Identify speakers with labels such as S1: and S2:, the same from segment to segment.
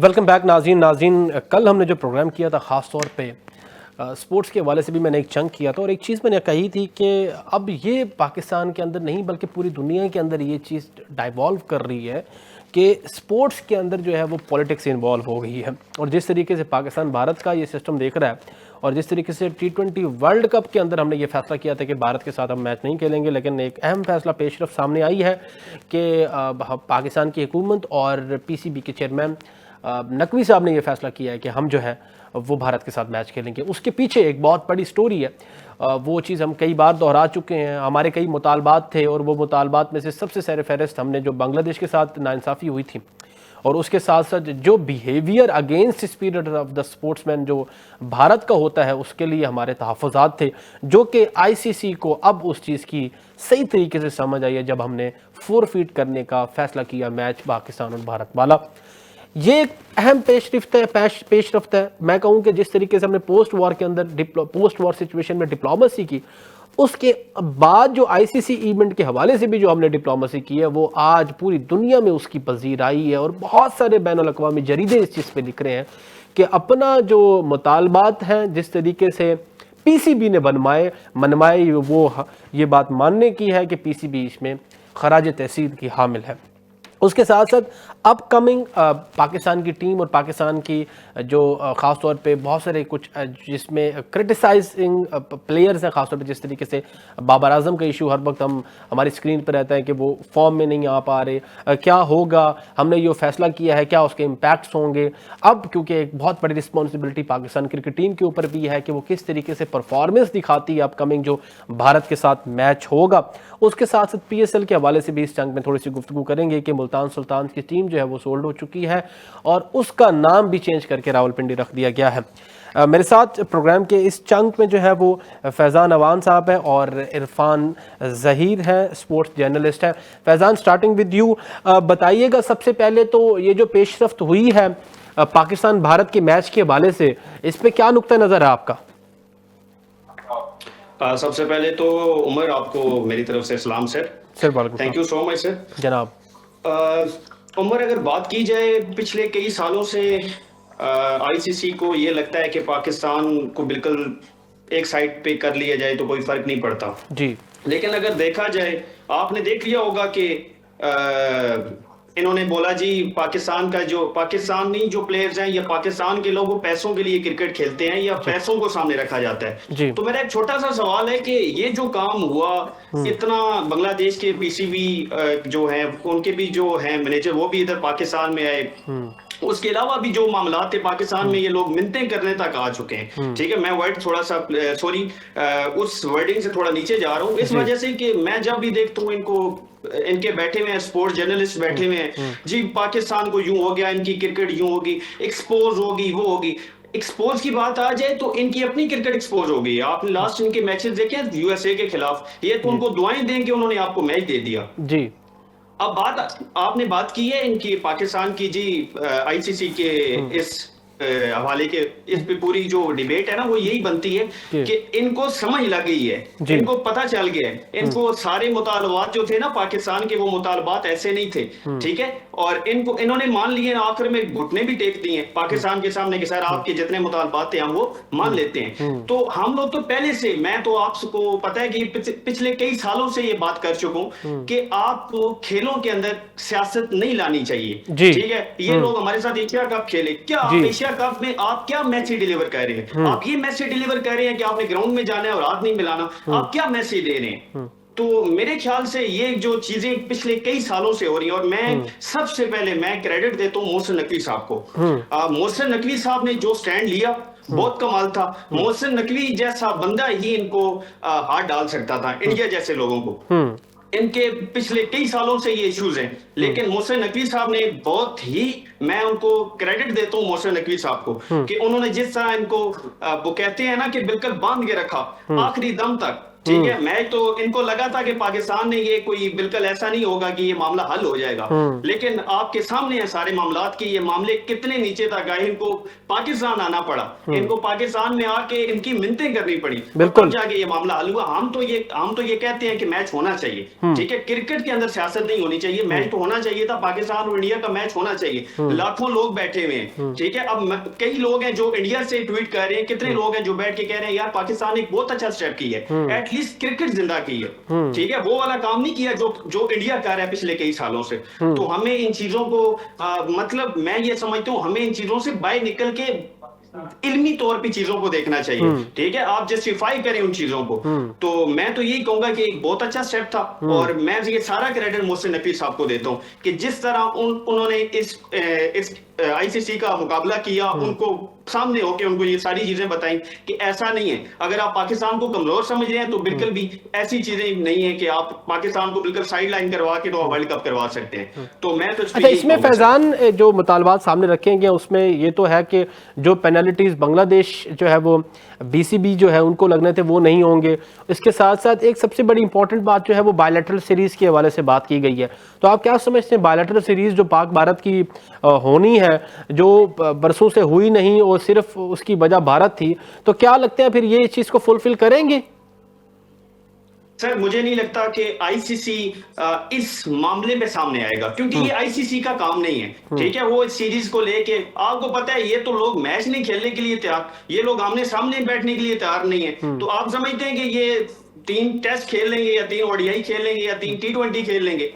S1: Welcome back नाज़रीन। कल हमने जो प्रोग्राम किया था ख़ास तौर पे स्पोर्ट्स के हवाले से भी मैंने एक चंक किया था और एक चीज़ मैंने कही थी कि अब ये पाकिस्तान के अंदर नहीं बल्कि पूरी दुनिया के अंदर ये चीज़ डाइवॉल्व कर रही है कि स्पोर्ट्स के अंदर जो है वो पॉलिटिक्स इन्वॉल्व हो गई है। और जिस तरीके से पाकिस्तान भारत का ये सिस्टम देख रहा है और जिस तरीके से T20 वर्ल्ड कप के अंदर हमने ये फैसला किया था कि भारत के साथ हम मैच नहीं खेलेंगे, लेकिन एक अहम फैसला पेशरफ सामने आई है कि पाकिस्तान की हुकूमत और PCB के चेयरमैन नकवी साहब ने यह फैसला किया है कि हम जो है वो भारत के साथ मैच खेलेंगे। उसके पीछे एक बहुत बड़ी स्टोरी है, वो चीज़ हम कई बार दोहरा चुके हैं। हमारे कई मुतालबात थे और वो मुतालबात में से सबसे सर फहरिस्त हमने जो बांग्लादेश के साथ नाइंसाफ़ी हुई थी और उसके साथ साथ जो behaviour against spirit of the sportsman जो भारत का होता है उसके लिए हमारे तहफ़्फ़ुज़ात थे, जो कि ICC को अब उस चीज़ की सही तरीके से समझ आई है जब हमने फोरफीट करने का फ़ैसला किया मैच पाकिस्तान और भारत वाला। ये एक अहम पेशरफ्त है। मैं कहूँ कि जिस तरीके से हमने पोस्ट वॉर के अंदर पोस्ट वॉर सिचुएशन में डिप्लोमेसी की, उसके बाद जो ICC इवेंट के हवाले से भी जो हमने डिप्लोमेसी की है वो आज पूरी दुनिया में उसकी पजीराई है और बहुत सारे बैनुल अक़वामी जरीदे इस चीज़ पे लिख रहे हैं कि अपना जो मुतालबात हैं जिस तरीके से PCB ने मनवाए वो ये बात मानने की है कि PCB इसमें खराज तहसीन की हामिल है। उसके साथ साथ अपकमिंग पाकिस्तान की टीम और पाकिस्तान की जो ख़ास तौर पे बहुत सारे कुछ जिसमें क्रिटिसाइजिंग प्लेयर्स हैं, ख़ास तौर पे जिस तरीके से बाबर आजम का इशू हर वक्त हमारी स्क्रीन पर रहता है कि वो फॉर्म में नहीं आ पा रहे, क्या होगा, हमने ये फैसला किया है क्या उसके इम्पैक्ट्स होंगे। अब क्योंकि एक बहुत बड़ी रिस्पॉन्सिबिलिटी पाकिस्तान क्रिकेट टीम के ऊपर भी है कि वो किस तरीके से परफॉर्मेंस दिखाती है अपकमिंग जो भारत के साथ मैच होगा। उसके साथ साथ PSL के हवाले से भी इस जंग में थोड़ी सी गुफ्तगू करेंगे कि मुल्तान सुल्तान की टीम जो है वो सोल्ड हो चुकी है और उसका नाम भी चेंज करके रावलपिंडी रख दिया गया है। मेरे साथ प्रोग्राम के इस चंक में जो है वो फैज़ान अवान साहब है और इरफान ज़हीर है, स्पोर्ट्स जर्नलिस्ट है। फैज़ान, स्टार्टिंग विद यू, बताइएगा सबसे पहले तो ये जो पेशरफ्त हुई है पाकिस्तान भारत के मैच के हवाले से, इस पे क्या नुक्ता नज़र है आपका?
S2: सबसे पहले तो उमर, आपको मेरी तरफ से सलाम sir. Thank you so much sir.
S1: जनाब
S2: उमर, अगर बात की जाए पिछले कई सालों से ICC को ये लगता है कि पाकिस्तान को बिल्कुल एक साइड पे कर लिया जाए तो कोई फर्क नहीं पड़ता
S1: जी,
S2: लेकिन अगर देखा जाए, आपने देख लिया होगा कि इन्होंने बोला जी पाकिस्तानी जो प्लेयर्स हैं या पाकिस्तान के लोग वो पैसों के लिए क्रिकेट खेलते हैं या पैसों को सामने रखा जाता है। तो मेरा एक छोटा सा सवाल है कि ये जो काम हुआ, इतना बांग्लादेश के PCB जो है उनके भी जो है मैनेजर वो भी इधर पाकिस्तान में आए, उसके अलावा भी जो मामला थे पाकिस्तान में, ये लोग मिन्नतें करने तक आ चुके हैं। ठीक है, मैं वर्ड थोड़ा सा उस वर्डिंग से थोड़ा नीचे जा रहा हूँ इस वजह से कि मैं जब भी देखता हूँ इनके बैठे हुए हैं स्पोर्ट्स जर्नलिस्ट बैठे हुए हैं जी, पाकिस्तान को यूं हो गया, इनकी क्रिकेट यूं होगी, एक्सपोज होगी, वो होगी। एक्सपोज की बात आ जाए तो इनकी अपनी क्रिकेट एक्सपोज हो गई। आपने लास्ट इनके मैचेस देखे USA के खिलाफ, ये तो उनको दुआएं दें कि उन्होंने आपको मैच दे दिया
S1: जी।
S2: अब आपने बात की है इनकी पाकिस्तान की जी, ICC के इस हवाले के, इस पे पूरी जो डिबेट है ना वो यही बनती है कि इनको समझ लग गई है, इनको पता चल गया है, इनको सारे मुतालबात जो थे ना पाकिस्तान के वो मुतालबात ऐसे नहीं थे। ठीक है, और इन्होंने मान लिए, आखिर में घुटने भी टेक दिए पाकिस्तान के सामने कि सर आपके जितने मुतालबात थे हम वो मान लेते हैं। तो हम लोग तो पहले से, मैं तो आपको पता है कि पिछले कई सालों से ये बात कर चुका हूँ कि आपको खेलों के अंदर सियासत नहीं लानी चाहिए। ठीक है, ये लोग हमारे साथ एशिया कप खेले, क्या एशिया कप में आप क्या मैसेज डिलीवर कर रहे हैं? आप ये मैसेज डिलीवर कर रहे हैं कि आपने ग्राउंड में जाना है और हाथ नहीं मिलाना, आप क्या मैसेज दे रहे हैं? तो मेरे ख्याल से ये जो चीजें पिछले कई सालों से हो रही हैं, और मैं सबसे पहले मैं क्रेडिट देता हूँ मोहसिन नकवी साहब को। मोहसिन नकवी साहब ने जो स्टैंड लिया बहुत कमाल था। मोहसिन नकवी जैसा बंदा ही इनको हाथ डाल सकता था, इंडिया जैसे लोगों को। इनके पिछले कई सालों से ये इश्यूज हैं, लेकिन मोहसिन नकवी साहब ने बहुत ही, मैं उनको क्रेडिट देता हूँ मोहसिन नकवी साहब को कि उन्होंने जिस तरह इनको वो कहते हैं ना कि बिल्कुल बांध के रखा आखिरी दम तक, ठीक है। मैं तो इनको लगा था कि पाकिस्तान ने ये कोई बिल्कुल ऐसा नहीं होगा कि ये मामला हल हो जाएगा, लेकिन आपके सामने है सारे मामलात की ये मामले कितने नीचे तक आए। इनको पाकिस्तान आना पड़ा, इनको पाकिस्तान में आके इनकी मिन्नतें करनी पड़ी,
S1: बिल्कुल
S2: जाके ये मामला हल हुआ। हम तो ये कहते हैं कि मैच होना चाहिए, ठीक है। क्रिकेट के अंदर सियासत नहीं होनी चाहिए, मैच तो होना चाहिए था, पाकिस्तान और इंडिया का मैच होना चाहिए। लाखों लोग बैठे हुए हैं, ठीक है। अब कई लोग हैं जो इंडिया से ट्वीट कर रहे हैं, कितने लोग हैं जो बैठ के कह रहे हैं यार पाकिस्तान ने एक बहुत अच्छा स्टेप किया है, एटलीस्ट क्रिकेट जिंदा की है, ठीक है। वो वाला काम नहीं किया जो इंडिया कर रहा है पिछले कई सालों से। तो हमें इन चीजों को मतलब मैं ये समझता हूं हमें इन चीजों से बाहर निकल के इल्मी तौर पे चीजों को देखना चाहिए, ठीक है। आप जस्टिफाई करें उन चीजों को। तो मैं तो यही कहूंगा कि एक बहुत अच्छा स्टेप था, और मैं ये सारा क्रेडिट मोहसिन नकवी साहब को देता हूं कि जिस तरह उन्होंने इस आईसीसी का मुकाबला किया, उनको सामने होके उनको ये सारी चीजें बताई कि ऐसा नहीं है। अगर आप पाकिस्तान को कमजोर समझ रहे हैं तो बिल्कुल भी ऐसी चीजें नहीं है कि आप पाकिस्तान को बिल्कुल साइड लाइन करवा के तो वर्ल्ड कप करवा सकते हैं। तो मैं तो
S1: अच्छा, इसमें फैजान जो मुतालबात सामने रखे गए उसमें ये तो है कि जो पेनल्टीज बांग्लादेश जो है वो बीसीबी जो है उनको लगने थे वो नहीं होंगे। इसके साथ साथ एक सबसे बड़ी इंपॉर्टेंट बात जो है वो बायलैटरल सीरीज के हवाले से बात की गई है। तो आप क्या समझते हैं बायलैटरल सीरीज जो पाक भारत की होनी है, जो बरसों से हुई नहीं और सिर्फ उसकी वजह भारत थी, तो क्या लगता है फिर ये इस चीज को फुलफिल करेंगे?
S2: सर मुझे नहीं लगता कि आईसीसी इस मामले में सामने आएगा, क्योंकि ये आईसीसी का काम नहीं है, ठीक है। वो इस सीरीज को लेके आपको पता है ये तो लोग मैच नहीं खेलने के लिए तैयार, ये लोग आमने सामने बैठने के लिए तैयार नहीं है। तो आप समझते हैं कि ये 3 टेस्ट खेल लेंगे या 3 ओडीआई खेल लेंगे या 3 T20 खेल लेंगे,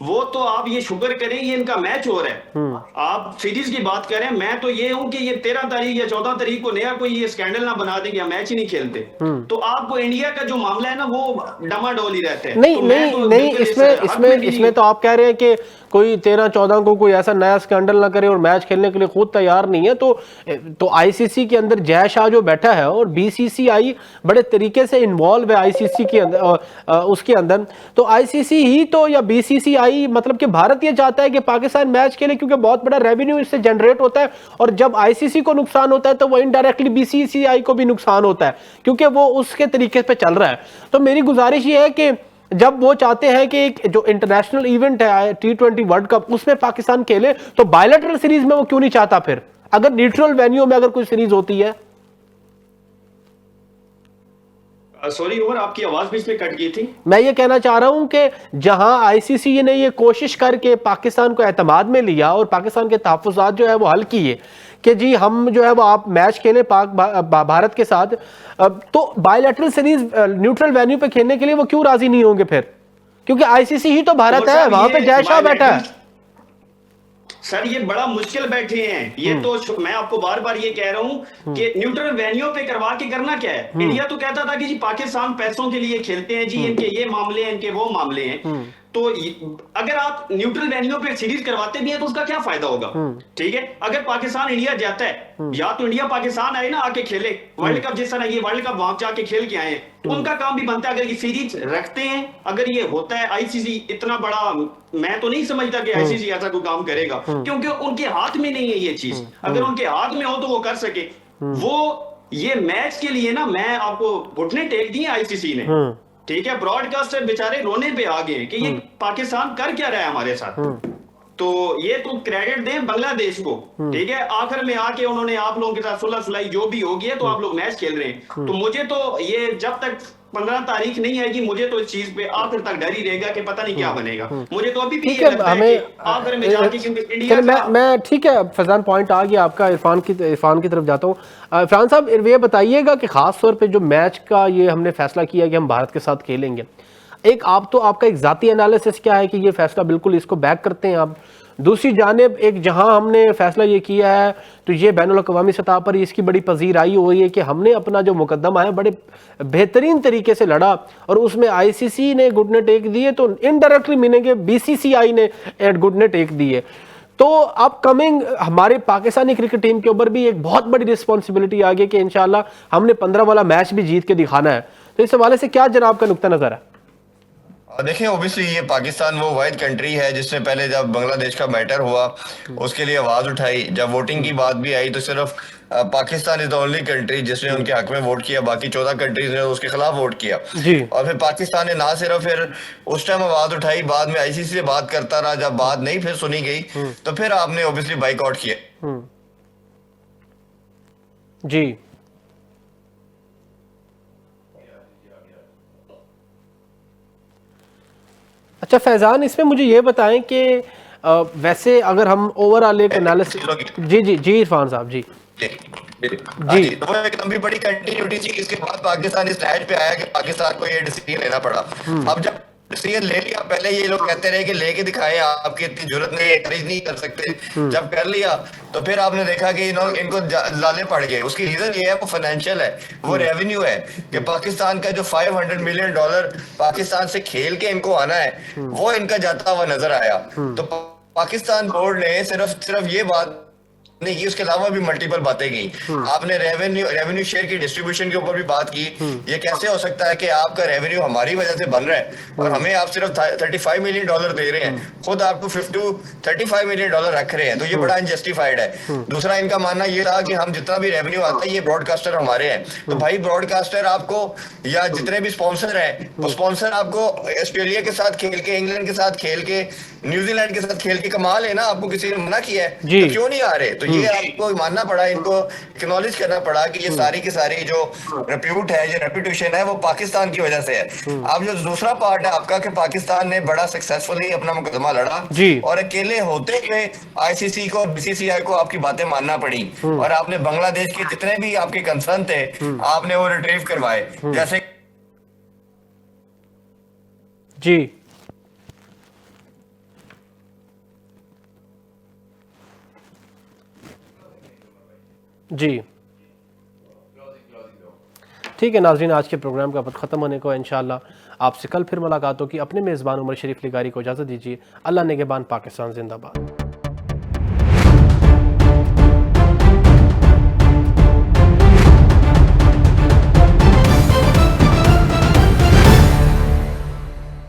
S2: वो तो आप ये शुक्र करें ये इनका मैच हो रहा है। आप सीरीज की बात करें, मैं तो ये हूं कि ये 13 तारीख या 14 तारीख को नया कोई ये स्कैंडल ना बना दे कि हम मैच ही नहीं खेलते, तो आपको इंडिया का जो मामला है ना वो डमाडोल ही रहता है।
S1: नहीं
S2: तो
S1: नहीं
S2: तो
S1: नहीं, इसमें तो आप कह रहे हैं कि कोई 13-14 को कोई ऐसा नया स्कैंडल ना करे और मैच खेलने के लिए खुद तैयार नहीं है। तो आईसीसी के अंदर जय शाह जो बैठा है और बीसीसीआई बड़े तरीके से इन्वॉल्व है आईसीसी के अंदर, उसके अंदर तो आईसीसी ही तो या बीसीसीआई मतलब कि भारत ये चाहता है कि पाकिस्तान मैच खेले, क्योंकि बहुत बड़ा रेवेन्यू इससे जनरेट होता है, और जब आईसीसी को नुकसान होता है तो वो इनडायरेक्टली बीसीसीआई को भी नुकसान होता है, क्योंकि वो उसके तरीके पे चल रहा है। तो मेरी गुजारिश ये है कि जब वो चाहते हैं कि एक जो इंटरनेशनल इवेंट है T20 वर्ल्ड कप उसमें पाकिस्तान खेले, तो बायलैटरल सीरीज में वो क्यों नहीं चाहता फिर, अगर न्यूट्रल वेन्यू में अगर कोई सीरीज होती है?
S2: सॉरी उमर, आपकी आवाज भी इसमें कट गई थी।
S1: मैं ये कहना चाह रहा हूं कि जहां आईसीसी ने ये कोशिश करके पाकिस्तान को एतमाद में लिया और पाकिस्तान के तहफ्फुज़ात जो है वो हल किए कि जी हम जो है वो आप मैच खेलें भारत के साथ, तो बायलैटरल सीरीज न्यूट्रल वेन्यू पे खेलने के लिए वो क्यों राजी नहीं होंगे फिर? क्योंकि आईसीसी ही तो भारत है, वहां पे जय शाह बैठा है।
S2: सर ये बड़ा मुश्किल बैठे हैं, ये तो मैं आपको बार बार ये कह रहा हूं कि न्यूट्रल वेन्यू पे करवा के करना क्या है। इंडिया तो कहता था कि जी पाकिस्तान पैसों के लिए खेलते हैं, जी इनके ये मामले हैं, इनके वो मामले हैं। तो अगर आप न्यूट्रल वेन्यू पे सीरीज करवाते भी हैं तो उसका क्या फायदा होगा, ठीक है। अगर पाकिस्तान इंडिया जाता है, या तो इंडिया पाकिस्तान आए ना आके खेले वर्ल्ड कप, जिस तरह ये वर्ल्ड कप वहां जाके खेल के आए हैं, तो उनका काम भी बनता है। अगर ये सीरीज रखते हैं, अगर ये होता है, आईसीसी इतना बड़ा मैं तो नहीं समझता कि आईसीसी ऐसा कोई काम करेगा, क्योंकि उनके हाथ में नहीं है ये चीज। अगर उनके हाथ में हो तो वो कर सके। वो ये मैच के लिए ना, मैं आपको घुटने टेक दिए आईसीसी ने, ठीक है। ब्रॉडकास्टर बेचारे रोने पे आ गए कि ये पाकिस्तान कर क्या रहा है हमारे साथ। तो ये तो क्रेडिट दें बांग्लादेश को, ठीक है। आखिर में आके उन्होंने आप लोगों के साथ सुलह सुलाई जो भी होगी है, तो आप लोग मैच खेल रहे हैं। तो मुझे तो ये जब तक 15 तारीख नहीं आएगी, मुझे तो इस चीज पे आखिर तक डर ही रहेगा कि पता नहीं क्या बनेगा। मुझे तो अभी भी ये लगता है कि आखिर में जाके, क्योंकि इंडिया
S1: मैं ठीक है फैजान, पॉइंट आ गया आपका। इरफान की तरफ जाता हूँ। इरफान साहब ये बताइएगा कि खास तौर पे जो मैच का ये हमने फैसला किया कि हम भारत के साथ खेलेंगे, एक आप तो आपका एक जाती एनालिसिस क्या है कि ये फैसला बिल्कुल इसको बैक करते हैं आप? दूसरी जानिब एक जहां हमने फैसला ये किया है तो ये बैनुल अक़वामी सतह पर इसकी बड़ी पजीराई हो रही है कि हमने अपना जो मुकदमा है बड़े बेहतरीन तरीके से लड़ा, और उसमें आईसीसी ने घुटने टेक दिए, तो इनडायरेक्टली मीनिंग बीसीसीआई ने घुटने टेक दिए। तो अपकमिंग हमारे पाकिस्तानी क्रिकेट टीम के ऊपर भी एक बहुत बड़ी रिस्पॉन्सिबिलिटी आ गई कि इंशाल्लाह हमने 15 वाला मैच भी जीत के दिखाना है। तो इस हवाले से क्या जनाब का नुक्ता नजर है?
S3: देखिए ओबियसली ये पाकिस्तान वो वाहिद कंट्री है जिसने पहले जब बांग्लादेश का मैटर हुआ उसके लिए आवाज उठाई। जब वोटिंग की बात भी आई तो सिर्फ Pakistan is the only country जिसने उनके हक में वोट किया, बाकी 14 कंट्रीज ने उसके खिलाफ वोट किया।
S1: जी।
S3: और फिर पाकिस्तान ने ना सिर्फ फिर उस टाइम आवाज उठाई, बाद में आईसीसी से बात करता रहा, जब बात नहीं फिर सुनी गई तो फिर आपने ऑब्वियसली बाइकआउट किया।
S1: जी। अच्छा फैजान, इसमें मुझे ये बताएं कि वैसे अगर हम ओवरऑल एक एनालिसिस, जी जी जी इरफान साहब जी
S3: जी, तो वो एक लंबी बड़ी कंटिन्यूटी थी। इसके बाद पाकिस्तान इस स्टेज पे आया कि पाकिस्तान को ये डिसीजन लेना पड़ा। अब जब डिसीजन ले लिया, पहले ये लोग कहते रहे कि लेके दिखाएं, आपकी इतनी जरूरत नहीं है, खरीद नहीं कर सकते। जब कर लिया तो फिर आपने देखा कि इनको लाले पड़ गए। उसकी रीजन ये है, वो फाइनेंशियल है, वो रेवेन्यू है कि पाकिस्तान का जो $500 मिलियन पाकिस्तान से खेल के इनको आना है वो इनका जाता हुआ नजर आया। तो पाकिस्तान बोर्ड ने सिर्फ ये बात नहीं की, उसके अलावा भी मल्टीपल बातें की। आपने रेवेन्यू शेयर की डिस्ट्रीब्यूशन के ऊपर भी बात की। ये कैसे हो सकता है कि आपका रेवेन्यू हमारी वजह से बन रहा है और हमें आप सिर्फ $35 मिलियन दे रहे हैं, खुद आपको $35 मिलियन रख रहे हैं, तो ये बड़ा अनजस्टिफाइड है। दूसरा इनका मानना ये था कि हम जितना भी रेवेन्यू आता है ये ब्रॉडकास्टर हमारे हैं। तो भाई ब्रॉडकास्टर आपको या जितने भी स्पॉन्सर हैं, वो स्पॉन्सर आपको ऑस्ट्रेलिया के साथ खेल के, इंग्लैंड के साथ खेल के, न्यूजीलैंड के साथ खेल के कमा लेना, आपको किसी ने मना किया है तो क्यों नहीं आ रहे? तो ये आपको मानना पड़ा, इनको एक्नॉलेज करना पड़ा कि ये सारी की सारी जो रेप्यूट है, जो रेप्यूटेशन है, वो पाकिस्तान की वजह से है। अब जो दूसरा पार्ट है आपका कि पाकिस्तान ने बड़ा सक्सेसफुली अपना मुकदमा लड़ा और अकेले होते हुए आईसीसी को, बीसीसीआई को आपकी बातें मानना पड़ी और आपने बांग्लादेश के जितने भी आपके कंसर्न थे आपने वो रिट्रीव करवाए। जैसे
S1: जी जी ठीक है नाज़रीन, आज के प्रोग्राम का वक्त ख़त्म होने को है। इंशाअल्लाह आपसे कल फिर मुलाकात होगी। अपने मेज़बान उमर शरीफ लिगारी को इजाज़त दीजिए। अल्लाह निगहबान, पाकिस्तान जिंदाबाद।